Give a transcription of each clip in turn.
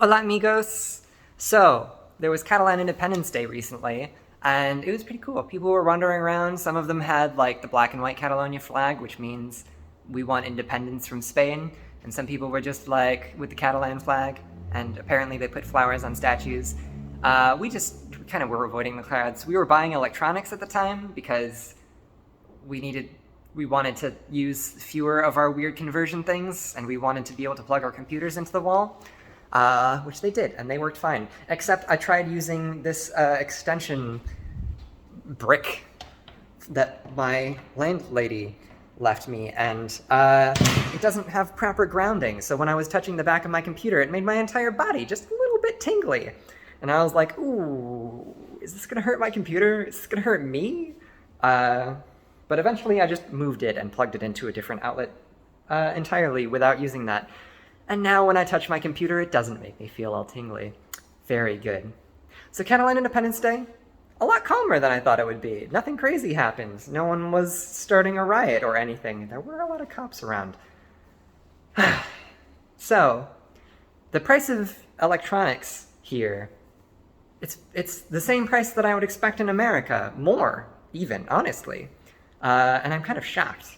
Hola, amigos. So, there was Catalan Independence Day recently, and it was pretty cool. People were wandering around. Some of them had, like, the black and white Catalonia flag, which means we want independence from Spain. And some people were just, like, with the Catalan flag, and apparently they put flowers on statues. We just kind of were avoiding the crowds. We were buying electronics at the time because we needed we wanted to use fewer of our weird conversion things, and we wanted to be able to plug our computers into the wall, which they did, and they worked fine. Except I tried using this extension brick that my landlady left me, and it doesn't have proper grounding, so when I was touching the back of my computer, it made my entire body just a little bit tingly. And I was like, ooh, is this gonna hurt my computer? Is this gonna hurt me? But eventually I just moved it and plugged it into a different outlet entirely without using that. And now when I touch my computer, it doesn't make me feel all tingly. Very good. So Catalan Independence Day, a lot calmer than I thought it would be. Nothing crazy happened. No one was starting a riot or anything. There were a lot of cops around. So, the price of electronics here, it's the same price that I would expect in America. More, even, honestly. And I'm kind of shocked.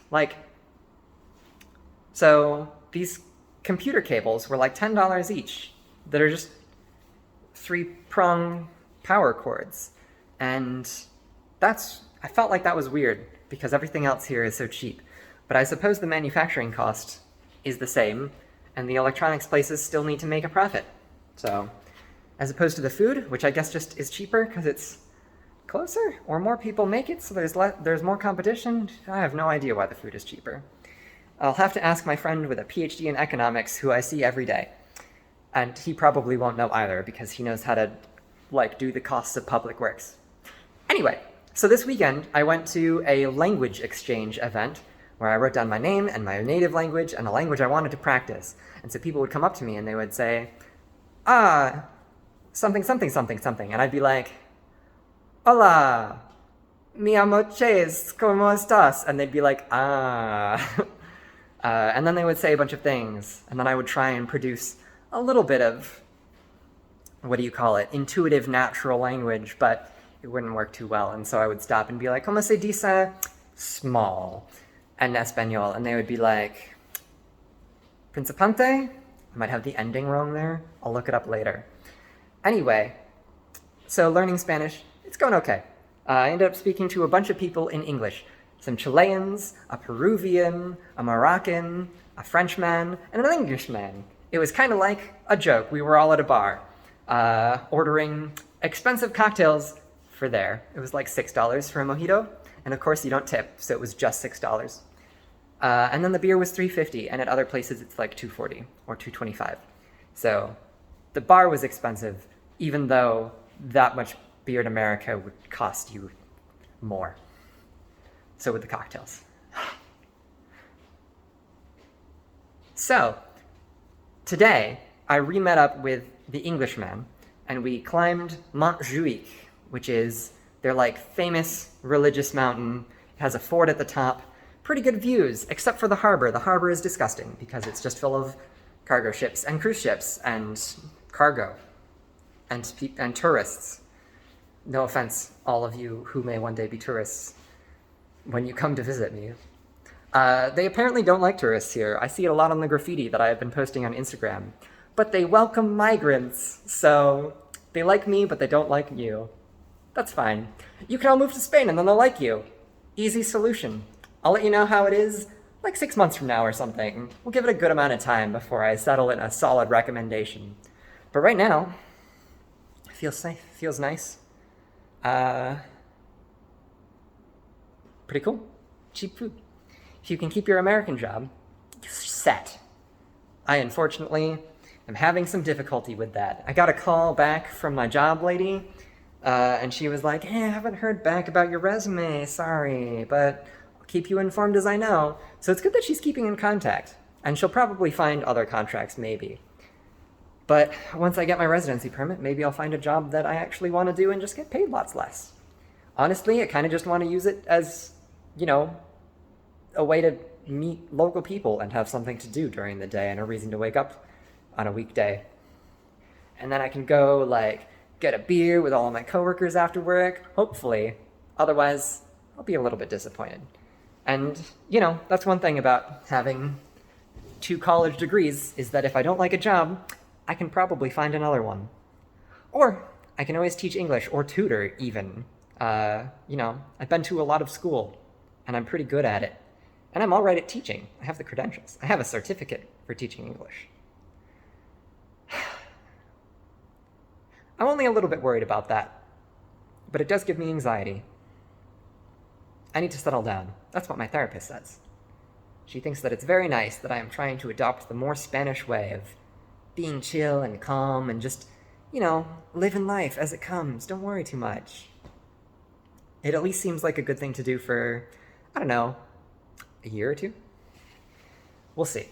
So these computer cables were like $10 each that are just 3-prong power cords. And I felt like that was weird because everything else here is so cheap. But I suppose the manufacturing cost is the same, and the electronics places still need to make a profit. So, as opposed to the food, which I guess just is cheaper because it's closer, or more people make it, so there's more competition. I have no idea why the food is cheaper. I'll have to ask my friend with a PhD in economics who I see every day. And he probably won't know either because he knows how to, do the costs of public works. Anyway, so this weekend I went to a language exchange event where I wrote down my name and my native language and a language I wanted to practice. And so people would come up to me and they would say, something, something, something, something. And I'd be like, hola, mi amo Chase, ¿cómo estás? And they'd be like, and then they would say a bunch of things, and then I would try and produce a little bit of, intuitive natural language, but it wouldn't work too well, and so I would stop and be like, ¿Cómo se dice small? And Espanol, and they would be like, Principante? I might have the ending wrong there. I'll look it up later. Anyway, so learning Spanish, it's going okay. I ended up speaking to a bunch of people in English. Some Chileans, a Peruvian, a Moroccan, a Frenchman, and an Englishman. It was kind of like a joke. We were all at a bar, ordering expensive cocktails for there. It was like $6 for a mojito, and of course you don't tip, so it was just $6. And then the beer was $3.50, and at other places it's like $2.40 or $2.25. So the bar was expensive, even though that much beer in America would cost you more. So would the cocktails. So, today, I re-met up with the Englishman, and we climbed Mont Juic, which is their, famous religious mountain. It has a fort at the top. Pretty good views, except for the harbor. The harbor is disgusting, because it's just full of cargo ships, and cruise ships, and cargo, and tourists. No offense, all of you who may one day be tourists when you come to visit me. They apparently don't like tourists here. I see it a lot on the graffiti that I have been posting on Instagram. But they welcome migrants, so they like me, but they don't like you. That's fine. You can all move to Spain and then they'll like you. Easy solution. I'll let you know how it is, 6 months from now or something. We'll give it a good amount of time before I settle in a solid recommendation. But right now, it feels safe, feels nice. Pretty cool. Cheap food. If you can keep your American job, you're set. I, unfortunately, am having some difficulty with that. I got a call back from my job lady, and she was like, hey, I haven't heard back about your resume, sorry, but I'll keep you informed as I know. So it's good that she's keeping in contact, and she'll probably find other contracts, maybe. But once I get my residency permit, maybe I'll find a job that I actually want to do and just get paid lots less. Honestly, I kind of just want to use it as, a way to meet local people and have something to do during the day and a reason to wake up on a weekday. And then I can go, like, get a beer with all of my coworkers after work, hopefully. Otherwise, I'll be a little bit disappointed. And, that's one thing about having 2 college degrees, is that if I don't like a job, I can probably find another one. Or I can always teach English or tutor, even. I've been to a lot of school, and I'm pretty good at it. And I'm all right at teaching. I have the credentials. I have a certificate for teaching English. I'm only a little bit worried about that, but it does give me anxiety. I need to settle down. That's what my therapist says. She thinks that it's very nice that I am trying to adopt the more Spanish way of being chill and calm and just, living life as it comes. Don't worry too much. It at least seems like a good thing to do for, I don't know, a year or two? We'll see.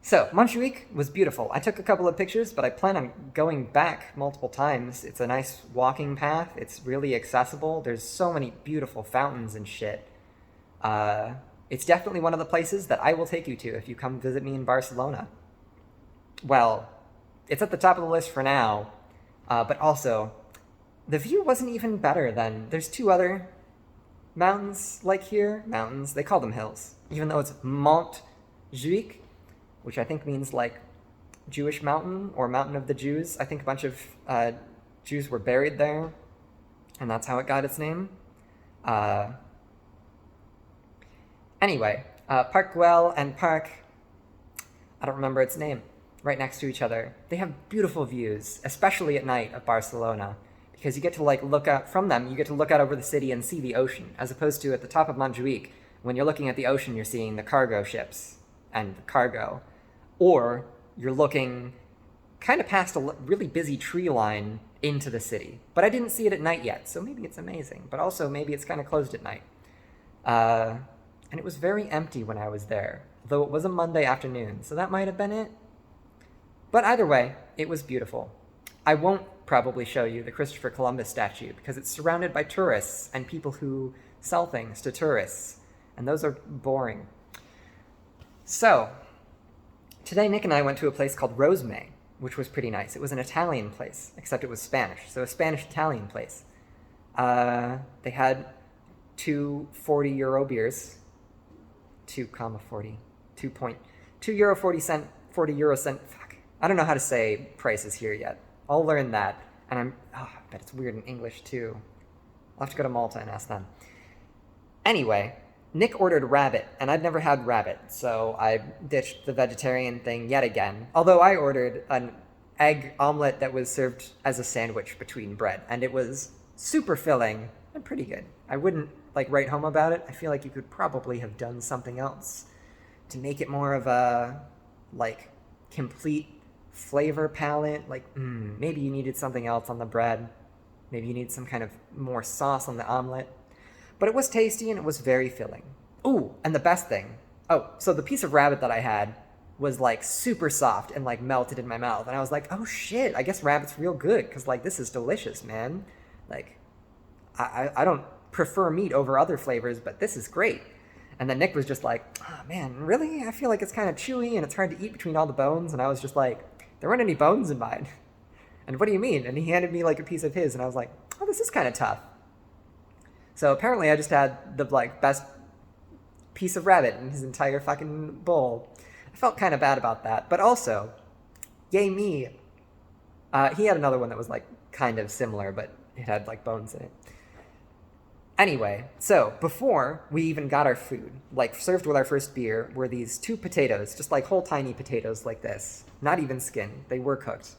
So, Montjuic was beautiful. I took a couple of pictures, but I plan on going back multiple times. It's a nice walking path. It's really accessible. There's so many beautiful fountains and shit. It's definitely one of the places that I will take you to if you come visit me in Barcelona. Well, it's at the top of the list for now, but also, the view wasn't even better than... There's 2 other mountains like here. Mountains, they call them hills. Even though it's Montjuic, which I think means like Jewish mountain or mountain of the Jews. I think a bunch of Jews were buried there, and that's how it got its name. Anyway, Parc Güell and Parc, I don't remember its name, right next to each other. They have beautiful views, especially at night of Barcelona, because you get to look out from them, you get to look out over the city and see the ocean, as opposed to at the top of Montjuic, when you're looking at the ocean, you're seeing the cargo ships and the cargo. Or you're looking kind of past a really busy tree line into the city. But I didn't see it at night yet, so maybe it's amazing. But also maybe it's kind of closed at night. And it was very empty when I was there, though it was a Monday afternoon, so that might have been it. But either way, it was beautiful. I won't probably show you the Christopher Columbus statue because it's surrounded by tourists and people who sell things to tourists, and those are boring. So, today Nick and I went to a place called Rosemay, which was pretty nice. It was an Italian place, except it was Spanish, so a Spanish-Italian place. They had 2 40-euro beers, 2,40, 2 euro 40 cent, 40 euro cent, fuck. I don't know how to say prices here yet. I'll learn that, and I bet it's weird in English too. I'll have to go to Malta and ask them. Anyway, Nick ordered rabbit, and I'd never had rabbit, so I ditched the vegetarian thing yet again. Although I ordered an egg omelet that was served as a sandwich between bread, and it was super filling and pretty good. I wouldn't write home about it. I feel like you could probably have done something else to make it more of a complete flavor palette. Maybe you needed something else on the bread. Maybe you need some kind of more sauce on the omelet. But it was tasty and it was very filling. Ooh, and the best thing. So the piece of rabbit that I had was super soft and melted in my mouth. And I was like, oh shit, I guess rabbit's real good because this is delicious, man. I don't prefer meat over other flavors, but this is great. And then Nick was just like, oh man, really? I feel like it's kind of chewy and it's hard to eat between all the bones. And I was just like, there weren't any bones in mine. And what do you mean? And he handed me a piece of his and I was like, oh, this is kind of tough. So apparently I just had the best piece of rabbit in his entire fucking bowl. I felt kind of bad about that. But also, yay me. He had another one that was kind of similar, but it had bones in it. Anyway, so before we even got our food, served with our first beer, were these 2 potatoes, just whole tiny potatoes like this. Not even skin. They were cooked.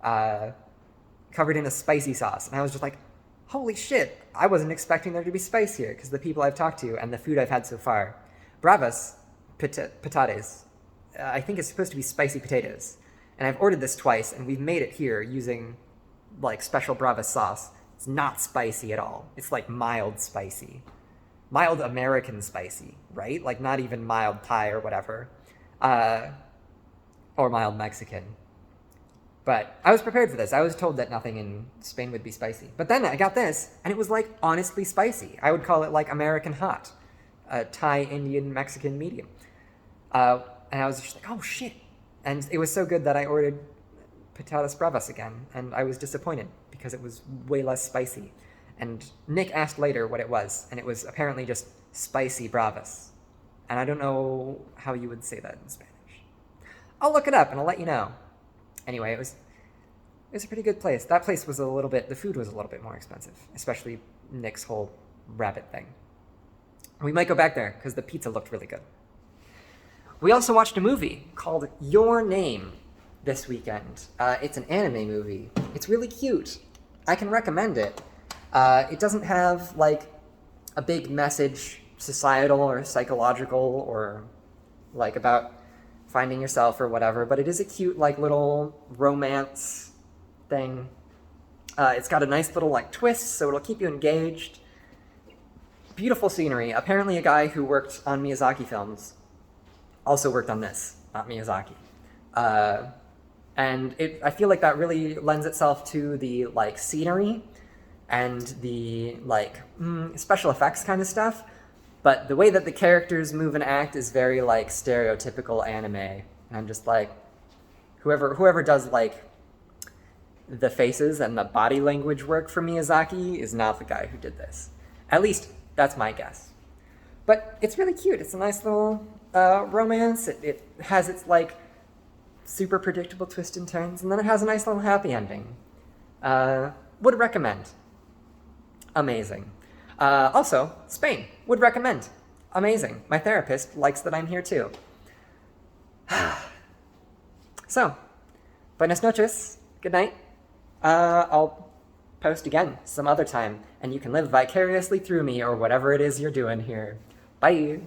Covered in a spicy sauce. And I was just like, holy shit, I wasn't expecting there to be spice here, because the people I've talked to and the food I've had so far. Bravas patates. I think it's supposed to be spicy potatoes. And I've ordered this twice, and we've made it here using, special Bravas sauce. It's not spicy at all. It's mild spicy. Mild American spicy, right? Not even mild Thai or whatever. Or mild Mexican. But I was prepared for this. I was told that nothing in Spain would be spicy. But then I got this, and it was honestly spicy. I would call it American hot. Thai, Indian, Mexican medium. And I was just like, oh shit. And it was so good that I ordered patatas bravas again, and I was disappointed because it was way less spicy. And Nick asked later what it was, and it was apparently just spicy bravas. And I don't know how you would say that in Spanish. I'll look it up and I'll let you know. Anyway, it was a pretty good place. That place was the food was a little bit more expensive, especially Nick's whole rabbit thing. We might go back there because the pizza looked really good. We also watched a movie called Your Name this weekend. It's an anime movie. It's really cute. I can recommend it. It doesn't have like a big message, societal or psychological, or like about finding yourself or whatever, but it is a cute like little romance thing. It's got a nice little like twist, so it'll keep you engaged. Beautiful scenery. Apparently a guy who worked on Miyazaki films also worked on this, not Miyazaki. And I feel like that really lends itself to the like scenery and the like special effects kind of stuff. But the way that the characters move and act is very like stereotypical anime. And I'm just like, whoever does like the faces and the body language work for Miyazaki is not the guy who did this. At least that's my guess. But it's really cute. It's a nice little romance. It has its like super predictable twists and turns, and then it has a nice little happy ending. Would recommend. Amazing. Also, Spain. Would recommend. Amazing. My therapist likes that I'm here too. So, buenas noches. Good night. I'll post again some other time, and you can live vicariously through me or whatever it is you're doing here. Bye.